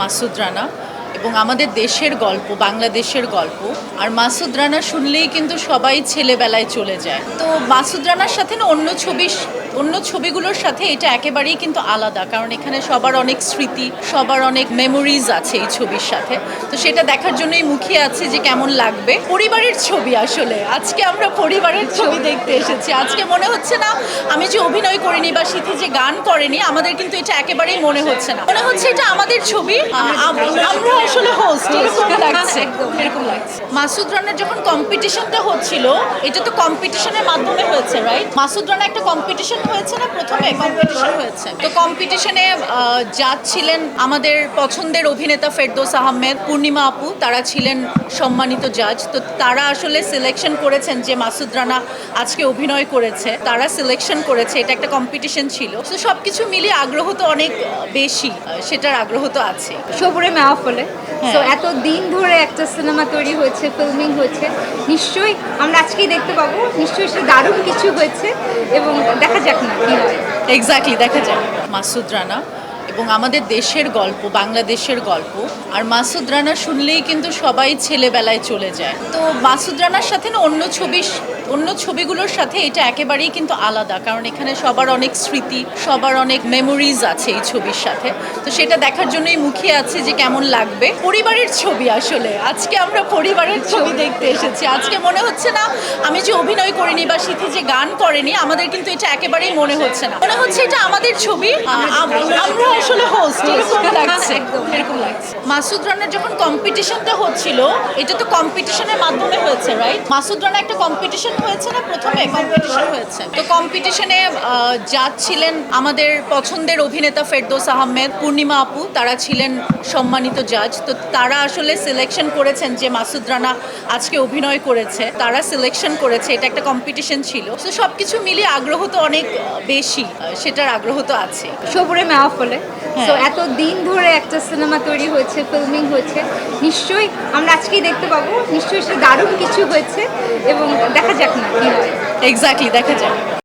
মাসুদ রানা এবং আমাদের দেশের গল্প, বাংলাদেশের গল্প। আর মাসুদ রানা শুনলেই কিন্তু সবাই ছেলেবেলায় চলে যায়। তো মাসুদ রানার সাথে না অন্য ছবিগুলোর সাথে এটা একেবারেই কিন্তু আলাদা, কারণ এখানে সবার অনেক স্মৃতি, সবার অনেক মেমোরিজ আছে এই ছবির সাথে। তো সেটা দেখার জন্যই মুখিয়ে আছি যে কেমন লাগবে। পরিবারের ছবি আসলে, আজকে আমরা পরিবারের ছবি দেখতে এসেছি। আজকে মনে হচ্ছে না আমি যে অভিনয় করিনি বা সিথি যে গান করেনি, আমাদের কিন্তু এটা একেবারেই মনে হচ্ছে না। মনে হচ্ছে এটা আমাদের ছবি, আমরা আসলে হোস্ট, এরকম লাগছে। মাসুদ রানার যখন কম্পিটিশনটা হচ্ছিল, এটা তো কম্পিটিশনের মাধ্যমে হয়েছে, রাইট? মাসুদ রানা একটা কম্পিটিশন হয়েছে না, প্রথমে কম্পিটিশন হয়েছে। তো কম্পিটিশনে জাজ ছিলেন আমাদের পছন্দের অভিনেতা ফেরদৌস আহমেদ, পূর্ণিমা আপু, তারা ছিলেন সম্মানিত জাজ। তো তারা আসলে সিলেকশন করেছেন যে মাসুদ রানা আজকে অভিনয় করেছে, তারা সিলেকশন করেছে। এটা একটা কম্পিটিশন ছিল। তো সবকিছু মিলিয়ে আগ্রহ তো অনেক বেশি, সেটার আগ্রহ তো আছে। সবুরে মাহফলে তো এত দিন ধরে একটা সিনেমা তৈরি হয়েছে, ফিল্মিং হয়েছে, নিশ্চয়ই আমরা আজকেই দেখতে পাবো। নিশ্চয়ই সে দারুণ কিছু হয়েছে এবং দেখা যাক না কি হয়। এক্স্যাক্টলি, দেখা যায়। মাসুদ রানা এবং আমাদের দেশের গল্প, বাংলাদেশের গল্প। আর মাসুদ রানা শুনলেই কিন্তু সবাই ছেলেবেলায় চলে যায়। তো মাসুদ রানার সাথে না অন্য ছবিগুলোর সাথে এটা একেবারেই কিন্তু আলাদা, কারণ এখানে সবার অনেক স্মৃতি, সবার অনেক মেমোরিজ আছে এই ছবির সাথে। তো সেটা দেখার জন্যই মুখিয়ে আছি যে কেমন লাগবে। পরিবারের ছবি আসলে, আজকে আমরা পরিবারের ছবি দেখতে এসেছি। আজকে মনে হচ্ছে না আমি যে অভিনয় করিনি বা সিথি যে গান করেনি, আমাদের কিন্তু এটা একেবারেই মনে হচ্ছে না। মনে হচ্ছে এটা আমাদের ছবি, আমরা আসলে হোস্ট, এরকম লাগছে। মাসুদ রানার যখন কম্পিটিশনটা হচ্ছিল, এটা তো কম্পিটিশনের মাধ্যমে হয়েছে, রাইট? মাসুদ রানা একটা কম্পিটিশন হয়েছে না, প্রথমে কম্পিটিশন হয়েছে। তো কম্পিটিশনে জাজ ছিলেন আমাদের পছন্দের অভিনেতা ফেরদৌস আহমেদ, পূর্ণিমা আপু, তারা ছিলেন সম্মানিত জাজ। তো তারা আসলে সিলেকশন করেছেন যে মাসুদ রানা আজকে অভিনয় করেছে, তারা সিলেকশন করেছে। এটা একটা কম্পিটিশন ছিল। তো সবকিছু মিলিয়ে আগ্রহ তো অনেক বেশি, সেটার আগ্রহ তো আছে। সবুরে মাহফলে তো এত দিন ধরে একটা সিনেমা তৈরি হয়েছে, ফিল্মিং হয়েছে, নিশ্চয়ই আমরা আজকেই দেখতে পাবো। নিশ্চয়ই সে দারুণ কিছু হয়েছে এবং দেখা যাক না কি হয়। এক্স্যাক্টলি, দেখা যায়।